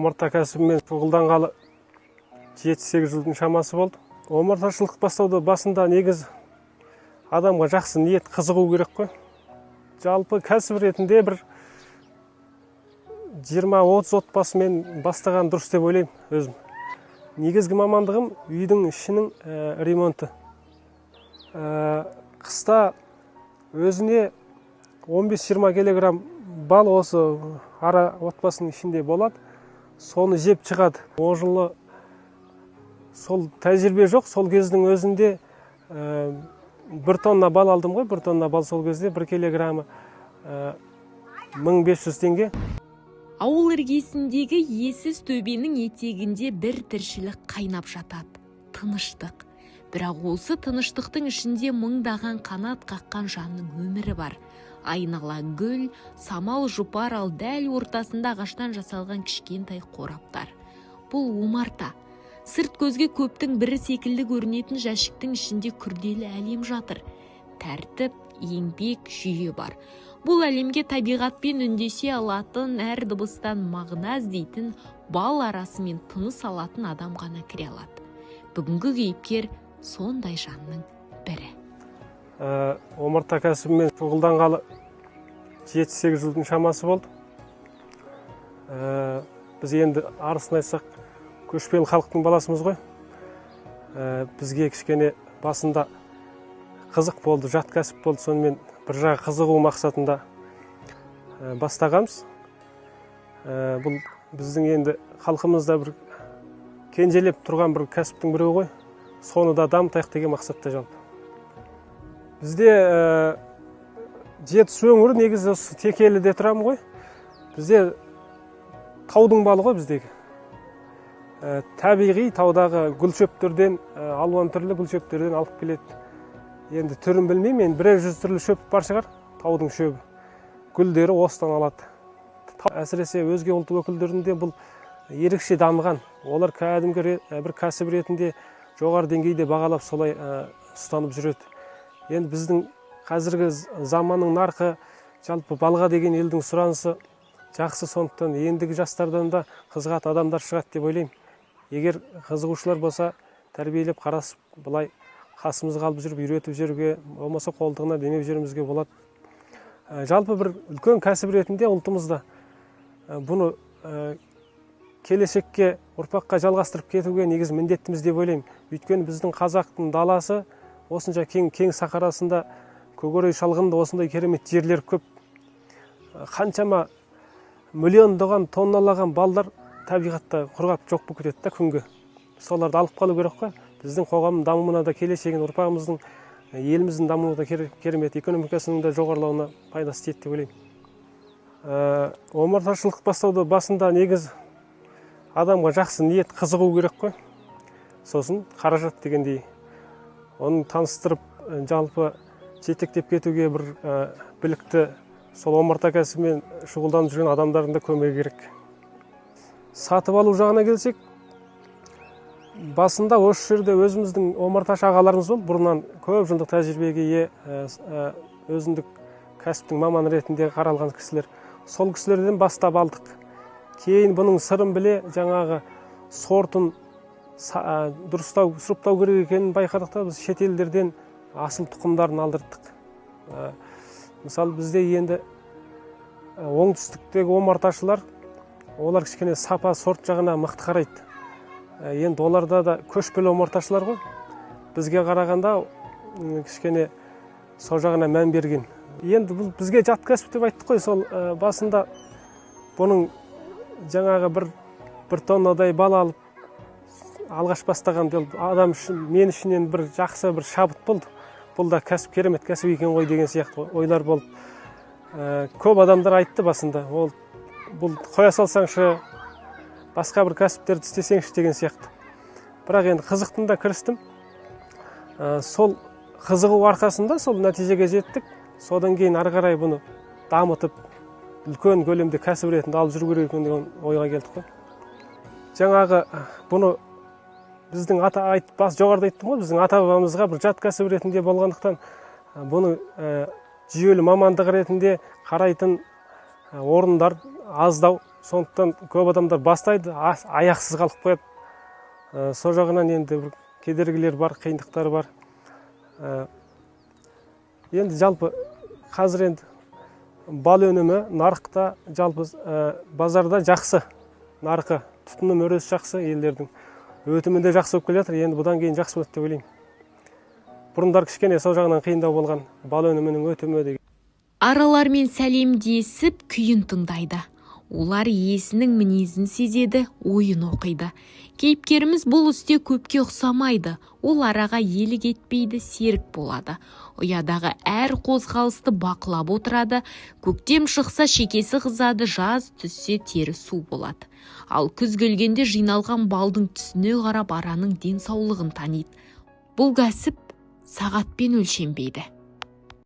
омарта кәсібімен шұғылданғалы 7-8 жылдың шамасы болды. Омарташылық бастауда басында негіз адамға жақсы ниет қызығу керек қой. Жалпы кәсіп ретінде бір 20-30 отбасымен бастаған дұрыс деп ойлаймын өзім. Негізгі мамандығым үйдің ішінің ремонты. Қыста өзіне 15-20 килограмм бал осы ара отбасының ішінде болады. Соны жеп шығады. О жылы сол тәжірибе жоқ, сол кездің өзінде 1 тонна бал алдым ғой. 1 тонна бал сол кезде 1 килограммы 1500 теңге. Ауыл іргесіндегі есіз төбенің етегінде бір тіршілік қайнап жатады. Тыныштық. Бірақ осы тыныштықтың ішінде мыңдаған қанат қаққан жанның өмірі бар. Айнала гүл, самал жұпар, ал дәл ортасында ағаштан жасалған кішкентай қораптар. Бұл омарта. Сырт көзге көптің бірі секілді көрінетін жәшіктің ішінде күрделі әлем жатыр. Тәртіп, еңбек, жүйе бар. Бұл әлемге табиғатпен үндесе алатын, әр дыбыстан мағына іздейтін, бал арасымен тыныс алатын адам ғана кіре алады. Бүгінгі кейіпкер сондай жанның бірі. Омарта кәсібімен шұғылданғалы 7-8 жылдың шамасы болды. Біз енді арысын айтсақ, көшпелі халықтың баласымыз ғой. Бізге кішкене басында қызық болды, жат кәсіп болды. Сонымен бір жағы қызығу мақсатында бастағанбыз. Бұл біздің енді халқымызда бір кенжелеп тұрған бір кәсіптің бірі ғой. Соны да дамытайық деген мақсатта жалпы. Бізде жетісу өңірі негізі Текеліде тұрамын ғой. Бізде таудың балы ғой біздегі. Табиғи таудағы гүл-шөптерден, алуан түрлі гүл-шөптерден алып келеді. Енді түрін білмеймін, 100 түрлі шөп бар шығар, таудың шөбі. Гүлдері осыдан алады. Әсіресе өзге ұлт өкілдерінде бұл ерекше дамыған. Олар кәдімгі бір кәсіп ретінде жоғары деңгейде бағалап солай ұстанып жүреді. Енді біздің қазіргі заманның нарқы, жалпы балға деген елдің сұранысы жақсы, сондықтан ендігі жастардан да қызығат адамдар шығады деп ойлаймын. Егер қызығушылар болса, тәрбиелеп қарасып, бұлай қасымызға алып жүріп, үйретіп жүруге, болмаса қолтығына демеп жүруімізге болады. Жалпы бір үлкен кәсіп ретінде ұлтымызда бұны келешекке, ұрпаққа жалғастырып кетуге негіз міндеттіміз деп ойлаймын. Өйткені біздің қазақтың даласы осынша кең сахарасында, көгерей шалғында осындай керемет жерлер көп. Қаншама миллиондаған, тонналаған балдар табиғатта құрғап жоқ болып кетеді да күнге. Соларды алып қалу керек қой. Біздің қоғамның дамуына да, келешегін, ұрпағымыздың, еліміздің дамуына да керемет, экономикасының да жоғарылауына пайдасы тиеді деп ойлаймын. Омарташылық бастауда басында негіз адамға жақсы ниет қызығу керек қой. Сосын қаражат дегендей. Оның таныстырып, жалпы жетектеп кетуге бір білікті, сол омарта кәсібімен шұғылданып жүрген адамдардың да көмегі керек. Сатып алу жағына келсек, басында осы жерде өзіміздің омарташы ағаларымыз болды. Бұрыннан көп жылдық тәжірибеге ие, өзіндік кәсіптің маманы ретінде қаралған кісілер. Сол кісілерден бастап алдық. Кейін бұның сырын біле, жаңағы сортын дұрыстау, сұрыптау керек екенін байқадық та, біз шетелдерден асыл тұқымдарын алдырдық. Мысалы, бізде енді оңтүстіктегі омарташылар, олар кішкене сапа, сорт жағына мықты қарайды. Енді оларда да көшпелі омарташылар ғой. Бізге қарағанда кішкене сол жағына мән берген. Енді бұл бізге жат кәсіп деп айттық қой. Сол басында бұның жаңағы бір тоннадай бал алып, алғаш бастаған адам үшін, мен үшінен бір жақсы бір шабыт болды. Бұл да кәсіп, керемет кәсіп екен ғой деген сияқты ойлар болып. Көп адамдар айтты басында. Бұл қоя салсаңшы, басқа бір кәсіптерді істесеңші деген сияқты. Бірақ енді қызықтым да кірістім. Сол қызығу арқасында сол нәтижеге жеттік. Содан кейін ары қарай бұны дамытып, үлкен көлемде кәсіп ретінде алып жүру керек екен деген ойға келдік қой. Жаңағы бұны біздің жоғарыда айттым ғой, біздің ата-бабамызға бір жат кәсіп ретінде болғандықтан бұны жүйелі мамандық ретінде қарайтын орындар аздау. сондықтан көп адамдар бастайды, аяқсыз қалып қояды. Сол жағынан енді бір кедергілер бар, қиындықтар бар. Енді жалпы қазір енді бал өнімі нарықта жалпы базарда жақсы, нарқы тұтыным өресі жақсы, елдердің өтімінде жақсы болып келе жатыр. Енді бұдан кейін жақсы болады деп ойлаймын. Бұрындар кішкене сол жағынан қиындау болған, бал өнімінің өтімі деген. Аралармен сәлемдесіп күйін тыңдайды. Олар иесінің мінезін сезеді, ойын оқиды. Кейіпкеріміз бұл істе көпке ұқсамайды. Ол араға елік етпейді, серік болады. Ұядағы әр қозғалысты бақылап отырады. Көктем шықса шекесі қызады, жаз түссе тері су болады. Ал күз келгенде жиналған балдың түсіне қарап араның денсаулығын таниды. Бұл кәсіп сағатпен өлшенбейді.